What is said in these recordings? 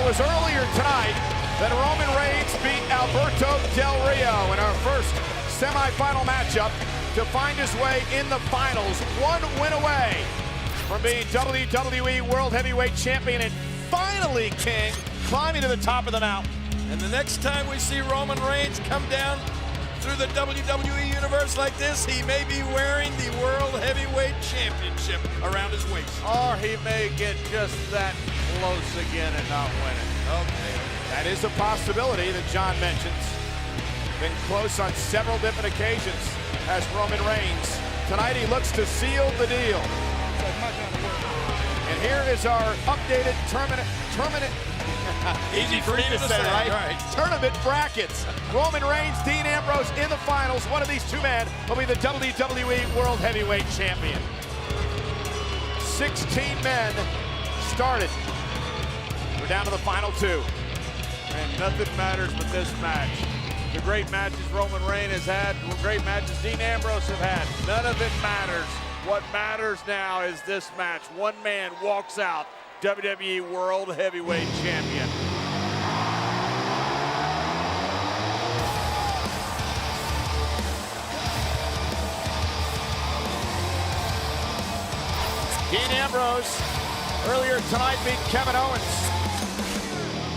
it was earlier tonight that Roman Reigns beat Alberto Del Rio in our first semifinal matchup to find his way in the finals. One win away from being WWE World Heavyweight Champion and finally, King, climbing to the top of the mountain. And the next time we see Roman Reigns come down through the WWE Universe like this, he may be wearing the World Heavyweight Championship around his waist. Or he may get just that close again and not win it. Okay. That is a possibility that John mentions. Been close on several different occasions as Roman Reigns. Tonight he looks to seal the deal. And here is our updated tournament. Easy for you to say, right? Tournament brackets. Roman Reigns, Dean Ambrose in the finals. One of these two men will be the WWE World Heavyweight Champion. 16 men started. We're down to the final two. And nothing matters but this match. The great matches Roman Reigns has had, the great matches Dean Ambrose have had. None of it matters. What matters now is this match. One man walks out WWE World Heavyweight Champion. Dean Ambrose earlier tonight beat Kevin Owens.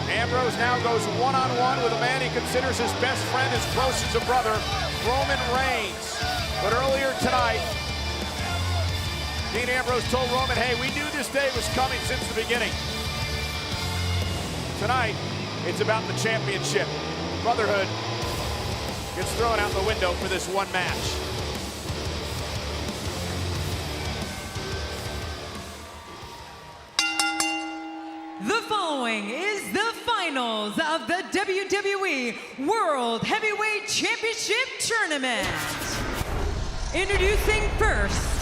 Ambrose now goes one-on-one with a man he considers his best friend, as close as a brother, Roman Reigns. But earlier tonight, Dean Ambrose told Roman, hey, we knew this day was coming since the beginning. Tonight, it's about the championship. Brotherhood gets thrown out the window for this one match. The following is the finals of the WWE World Heavyweight Championship Tournament. Introducing first,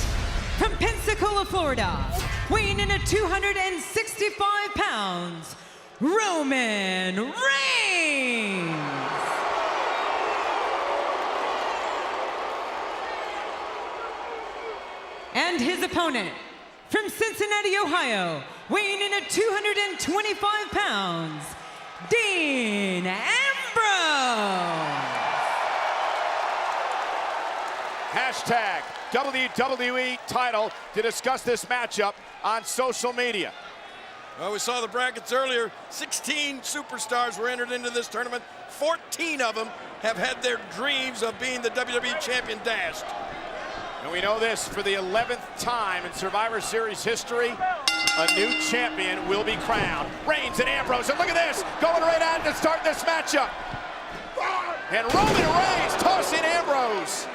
from Pensacola, Florida, weighing in at 265 pounds, Roman Reigns. And his opponent, from Cincinnati, Ohio, weighing in at 225 pounds, Dean Ambrose. Hashtag WWE title to discuss this matchup on social media. Well, we saw the brackets earlier. 16 superstars were entered into this tournament. 14 of them have had their dreams of being the WWE Champion dashed. And we know this, for the 11th time in Survivor Series history, a new champion will be crowned. Reigns and Ambrose, and look at this, going right at it to start this matchup. And Roman Reigns tossing Ambrose.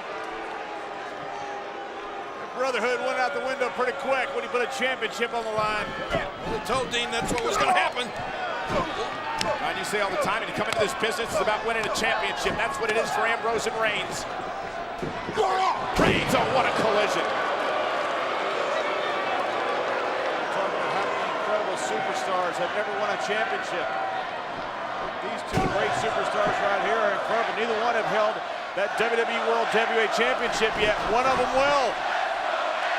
Brotherhood went out the window pretty quick when he put a championship on the line. Well, I told Dean that's what was going to happen. And you say all the time, when you come into this business, it's about winning a championship. That's what it is for Ambrose and Reigns. Reigns, oh, what a collision. Talking about how many incredible superstars have never won a championship. These two great superstars right here are incredible. Neither one have held that WWE World Heavyweight Championship yet. One of them will.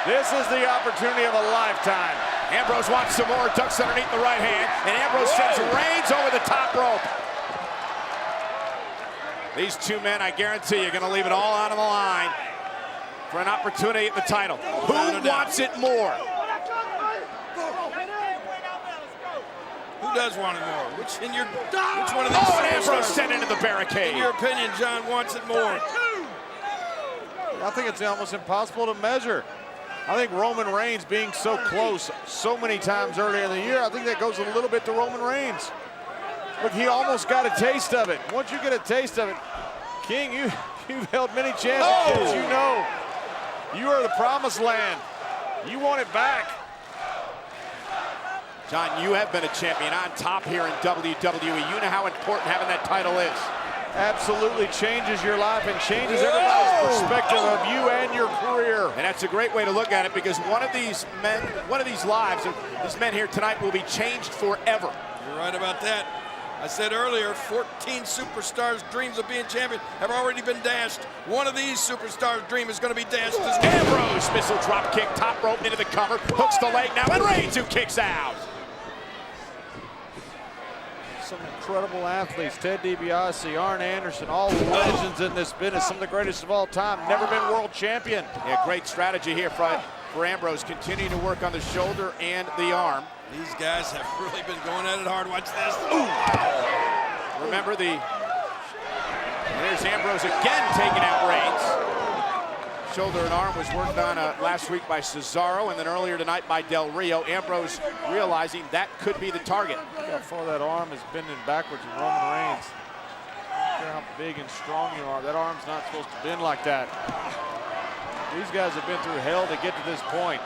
This is the opportunity of a lifetime. Ambrose wants some more, ducks underneath the right hand, and Ambrose sends Reigns over the top rope. These two men, I guarantee you, are going to leave it all out on the line for an opportunity at the title. Who wants it more? Who does want it more? Which one of these? Oh, and Ambrose sent into the barricade. In your opinion, John wants it more? I think it's almost impossible to measure. I think Roman Reigns being so close so many times earlier in the year, I think that goes a little bit to Roman Reigns. Look, he almost got a taste of it. Once you get a taste of it, King, you've held many championships. You know, you are the promised land. You want it back. John, you have been a champion on top here in WWE. You know how important having that title is. Absolutely changes your life and changes everybody's perspective of you and your career. And that's a great way to look at it, because one of these men, one of these lives of these men here tonight will be changed forever. You're right about that. I said earlier, 14 superstars' dreams of being champion have already been dashed. One of these superstars' dream is going to be dashed as well. Ambrose, missile drop kick, top rope into the cover, hooks the leg now, and Reigns who kicks out. incredible athletes. Ted DiBiase, Arn Anderson, all legends in this business, some of the greatest of all time. Never been world champion. Yeah, great strategy here for Ambrose. Continuing to work on the shoulder and the arm. These guys have really been going at it hard. Watch this. Ooh. Remember there's Ambrose again taking out Reigns. Shoulder and arm was worked on last week by Cesaro, and then earlier tonight by Del Rio. Ambrose realizing that could be the target. Look how far that arm is bending backwards in Roman Reigns. Look how big and strong you are. That arm's not supposed to bend like that. These guys have been through hell to get to this point.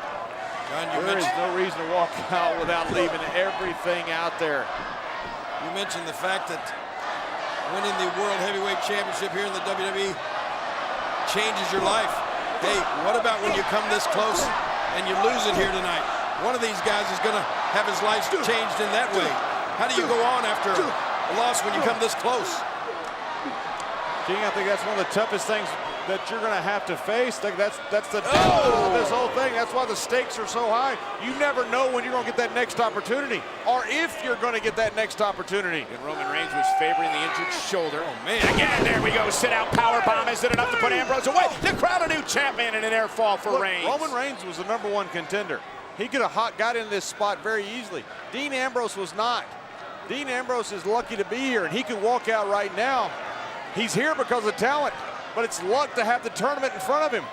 John, there is no reason to walk out without leaving everything out there. You mentioned the fact that winning the World Heavyweight Championship here in the WWE changes your life. Hey, what about when you come this close and you lose it here tonight? One of these guys is going to have his life changed in that way. How do you go on after a loss when you come this close? King, I think that's one of the toughest things that you're going to have to face. That's the downside of this whole thing. That's why the stakes are so high. You never know when you're going to get that next opportunity, or if you're going to get that next opportunity. And Roman Reigns was favoring the injured shoulder. Oh, man. Again, there we go. Sit out power bomb. Is it enough to put Ambrose away? To crown a new champion and an air fall for Reigns. Roman Reigns was the #1 contender. He could have got in this spot very easily. Dean Ambrose was not. Dean Ambrose is lucky to be here, and he could walk out right now. He's here because of talent, but it's luck to have the tournament in front of him.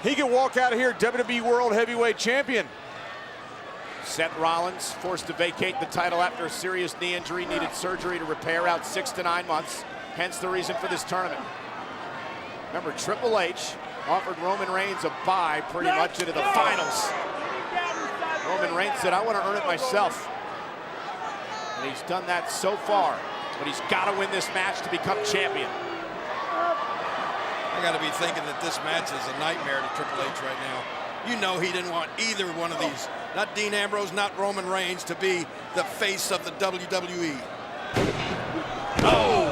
He could walk out of here WWE World Heavyweight Champion. Seth Rollins forced to vacate the title after a serious knee injury, needed surgery to repair, out 6 to 9 months, hence the reason for this tournament. Remember, Triple H offered Roman Reigns a bye pretty much into the finals. Roman Reigns said, I want to earn it myself. And he's done that so far, but he's got to win this match to become champion. I got to be thinking that this match is a nightmare to Triple H right now. You know he didn't want either one of these, not Dean Ambrose, not Roman Reigns, to be the face of the WWE. Oh!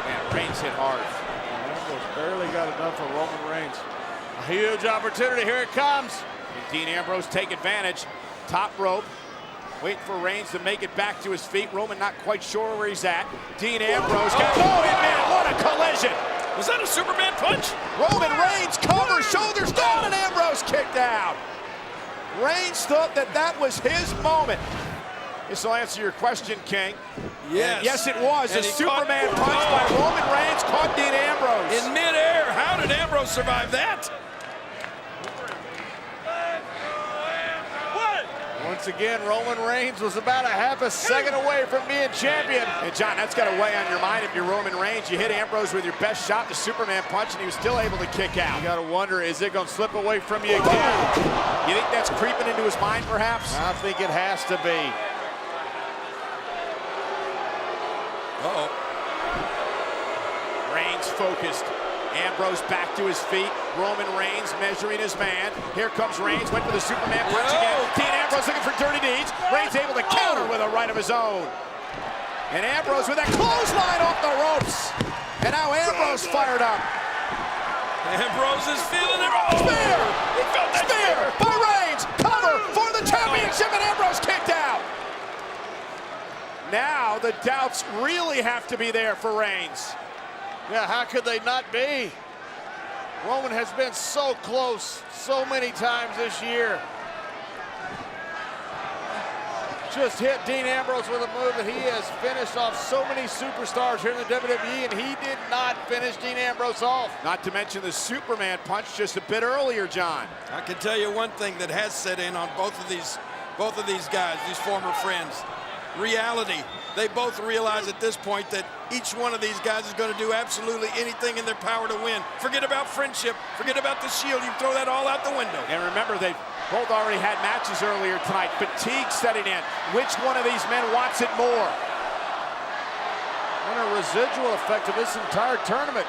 Man, Reigns hit hard. Ambrose barely got enough for Roman Reigns. A huge opportunity, here it comes. And Dean Ambrose take advantage. Top rope. Waiting for Reigns to make it back to his feet. Roman not quite sure where he's at. Dean Ambrose got, oh, man, what a collision. Was that a Superman punch? Roman Reigns covers, shoulders down, and Ambrose kicked out. Reigns thought that was his moment. This will answer your question, King. Yes. And yes, it was. And a Superman punch by Roman Reigns caught Dean Ambrose. In midair. How did Ambrose survive that? Once again, Roman Reigns was about a half a second away from being champion. And John, that's got to weigh on your mind if you're Roman Reigns. You hit Ambrose with your best shot, the Superman punch, and he was still able to kick out. You got to wonder, is it going to slip away from you again? You think that's creeping into his mind, perhaps? I think it has to be. Uh-oh. Reigns focused. Ambrose back to his feet. Roman Reigns measuring his man. Here comes Reigns. Went for the Superman punch again. Dean Ambrose looking for dirty deeds. Reigns able to counter with a right of his own. And Ambrose with that clothesline off the ropes. And now Ambrose fired up. Ambrose is feeling it. Oh! Spear! He felt that Spear by Reigns. Cover for the championship, and Ambrose kicked out. Now the doubts really have to be there for Reigns. Yeah, how could they not be? Roman has been so close so many times this year. Just hit Dean Ambrose with a move that he has finished off so many superstars here in the WWE, and he did not finish Dean Ambrose off. Not to mention the Superman punch just a bit earlier, John. I can tell you one thing that has set in on both of these guys, these former friends. Reality. They both realize at this point that each one of these guys is going to do absolutely anything in their power to win. Forget about friendship. Forget about the Shield. You throw that all out the window. And remember, they've both already had matches earlier tonight. Fatigue setting in. Which one of these men wants it more? And a residual effect of this entire tournament.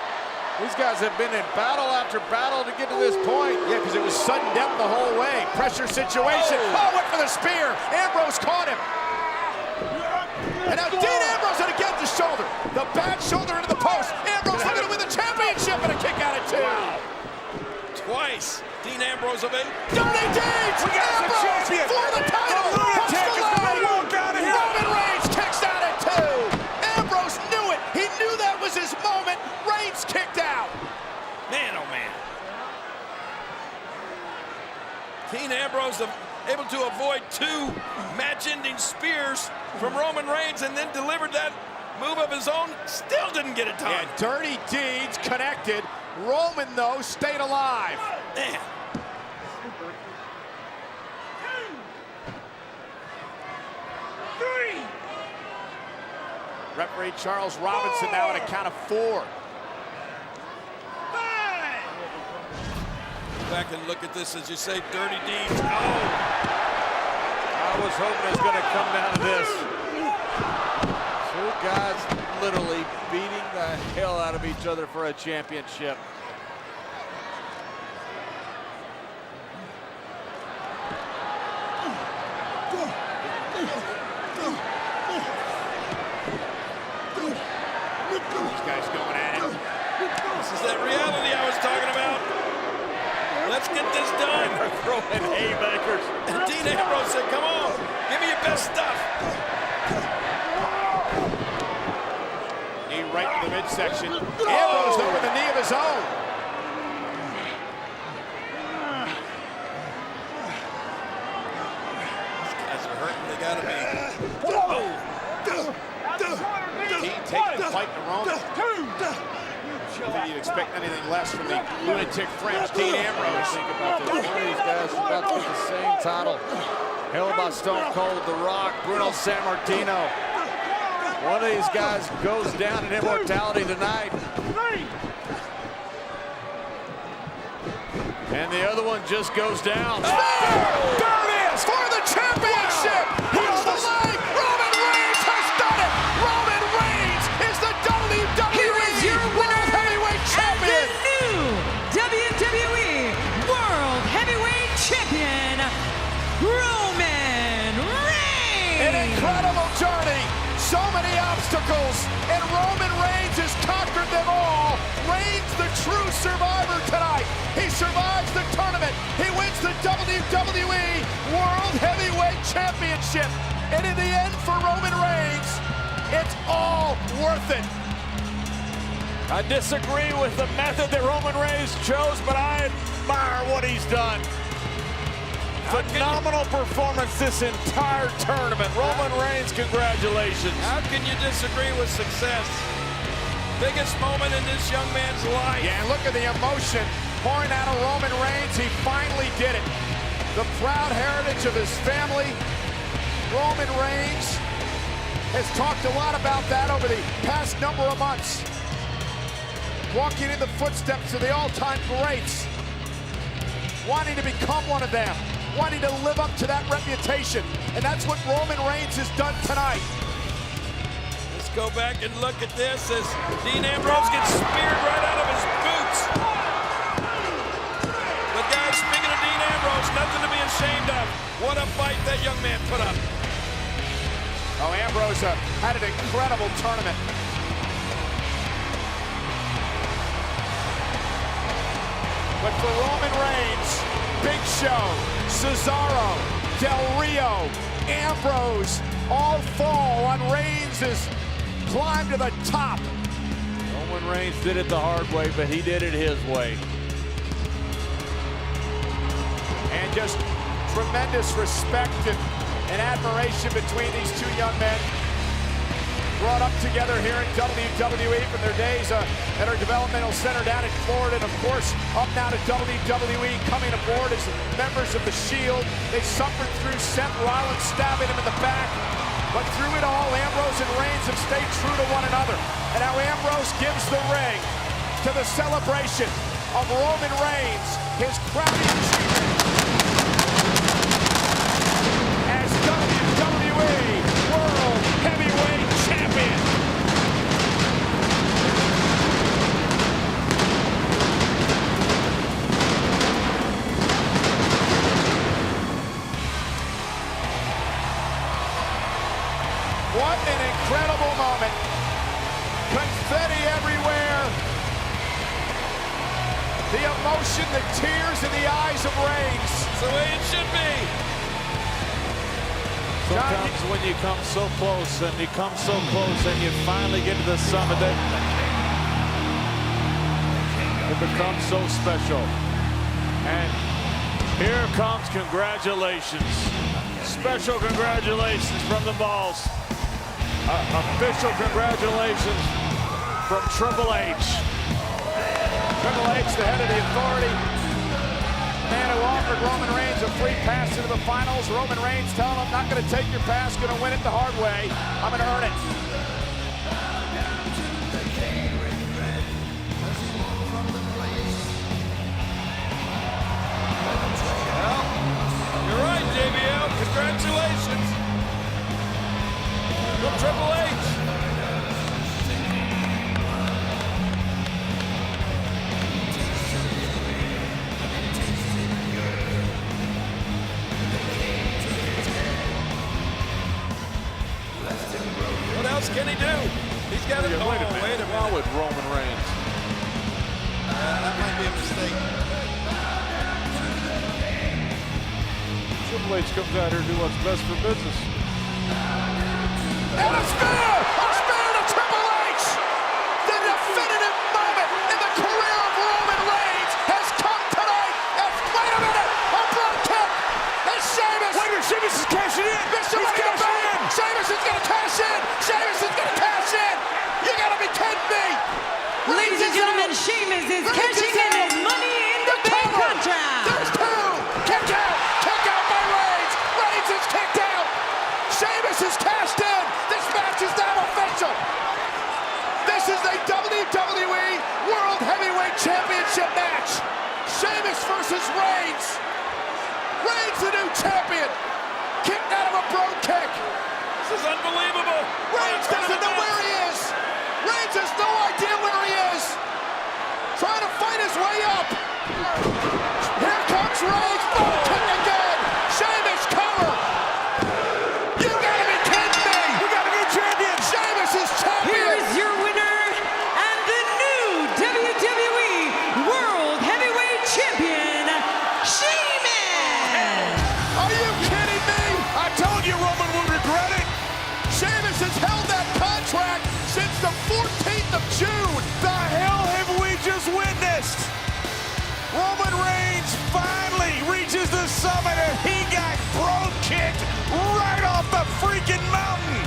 These guys have been in battle after battle to get to this point. Yeah, because it was sudden death the whole way. Pressure situation. Oh, went for the spear. Ambrose caught him. And now Dean Ambrose and again the shoulder. The bad shoulder into the post. Ambrose looking to win the championship and a kick out at 2. Wow. Twice. Dean Ambrose of it. Dirty deeds. We got the champion for the title. The lunatic is going to walk out of here. Roman Reigns kicks out at 2. He knew that was his moment. Reigns kicked out. Man, oh man. Dean Ambrose able to avoid 2 match-ending spears from Roman Reigns and then delivered that move of his own. Still didn't get it done. Yeah, dirty deeds connected. Roman, though, stayed alive. Man. Referee Charles Robinson now at a count of 4. Back and look at this, as you say, dirty deeds. Oh. I was hoping it was going to come down to this. 2 guys literally beating the hell out of each other for a championship. These guys going at it. This is that reality I was talking about. Let's get this done. They're throwing haymakers. And Dean Ambrose said, come on, give me your best stuff. Knee right to the midsection. Ambrose, though, with a knee of his own. These guys are hurting, they gotta be. Dean taking the fight to Roman. I don't think you'd expect anything less from the lunatic French Dean Ambrose. Think about this. One of these guys is about to get the same title held by Stone Cold, The Rock, Bruno Sammartino. One of these guys goes down in immortality tonight. And the other one just goes down. There it is for the championship. Here's the leg. Roman Reigns has done it. Roman Reigns is the WWE World Heavyweight Champion. And the new WWE World Heavyweight Champion, Roman Reigns. An incredible journey. So many obstacles, and Roman Reigns has conquered them all. Reigns, the true survivor tonight. He survives the tournament. He wins the WWE World Heavyweight Championship. And in the end, for Roman Reigns, it's all worth it. I disagree with the method that Roman Reigns chose, but I admire what he's done. Phenomenal performance this entire tournament. Roman Reigns, congratulations. How can you disagree with success? Biggest moment in this young man's life. Yeah, and look at the emotion pouring out of Roman Reigns. He finally did it. The proud heritage of his family. Roman Reigns has talked a lot about that over the past number of months. Walking in the footsteps of the all-time greats. Wanting to become one of them. Wanting to live up to that reputation. And that's what Roman Reigns has done tonight. Let's go back and look at this as Dean Ambrose gets speared right out of his boots. But guys, speaking of Dean Ambrose, nothing to be ashamed of. What a fight that young man put up. Oh, Ambrose had an incredible tournament. But for Roman Reigns, Big Show, Cesaro, Del Rio, Ambrose, all fall on Reigns' climb to the top. Roman Reigns did it the hard way, but he did it his way. And just tremendous respect and admiration between these 2 young men. Brought up together here in WWE from their days at our developmental center down in Florida. And of course, up now to WWE, coming aboard as members of the Shield. They suffered through Seth Rollins stabbing him in the back. But through it all, Ambrose and Reigns have stayed true to one another. And now Ambrose gives the ring to the celebration of Roman Reigns, his crowning achievement as WWE World Heavyweight Champion. What an incredible moment. Confetti everywhere. The emotion, the tears in the eyes of Reigns. It's the way it should be. Sometimes when you come so close and you come so close and you finally get to the summit, that it becomes so special. And here comes congratulations. Special congratulations from the Balls. Official congratulations from Triple H. Triple H, the head of the authority, man who offered Roman Reigns a free pass into the finals. Roman Reigns telling him, not going to take your pass, going to win it the hard way. I'm going to earn it. Well, you're right, JBL. Congratulations. From Triple H. What else can he do? He's got it. Wait a minute. Why would Roman Reigns? That might be a mistake. Triple H comes out here to do what's best for business. And a spear! A spear to Triple H! The definitive moment in the career of Roman Reigns has come tonight. And wait a minute! A blood kick! And Sheamus! Wait a minute, Sheamus is cashing in! Mr. Money in the Bank! Sheamus is going to cash in! Sheamus is going to cash in! You got to be kidding me! Ladies and gentlemen, Sheamus is cashing in his Money in the Bank contract. There's two! Kick out! Kick out by Reigns! Reigns is kicked out! Sheamus is cashed in! This match is now official! This is the WWE World Heavyweight Championship match! Sheamus versus Reigns! Reigns the new champion! Kicked out of a bro kick! This is unbelievable. Reigns doesn't know where he is! Reigns has no idea where he is! Trying to fight his way up! Here comes Reigns! Bro kick again! Sheamus cover! You gotta be kidding me! We got a new champion! Sheamus is Here champion! is your winner and the new WWE World Heavyweight Champion, Sheamus. Are you kidding me? I told you Roman would regret it! Sheamus has held that contract since the 14th of June! The hell have we just witnessed? Roman Reigns finally reaches the summit and he got bro-kicked right off the freaking mountain!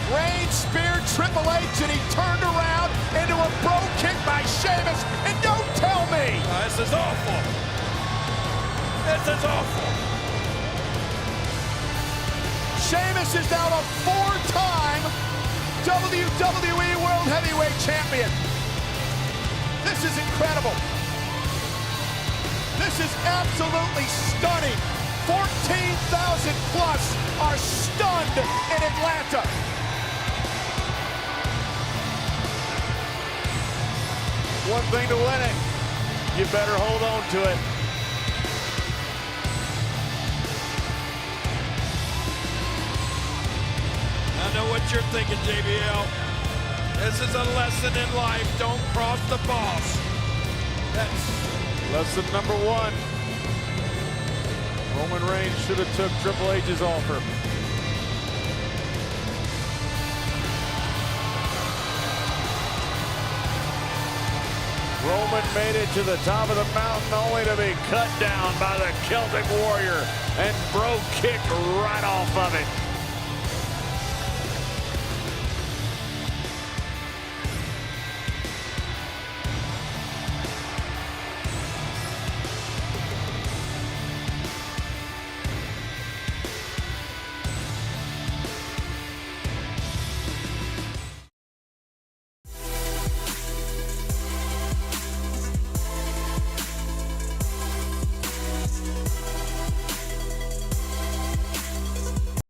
Reigns speared Triple H and he turned around into a bro kick by Sheamus. And don't tell me! This is awful. This is awful. Sheamus is now a four-time WWE World Heavyweight Champion. This is incredible. This is absolutely stunning. 14,000 plus are stunned in Atlanta. One thing to win it, you better hold on to it. I know what you're thinking, JBL. This is a lesson in life. Don't cross the boss. That's Lesson number one. Roman Reigns should have took Triple H's offer. Roman made it to the top of the mountain only to be cut down by the Celtic Warrior and bro kicked right off of it.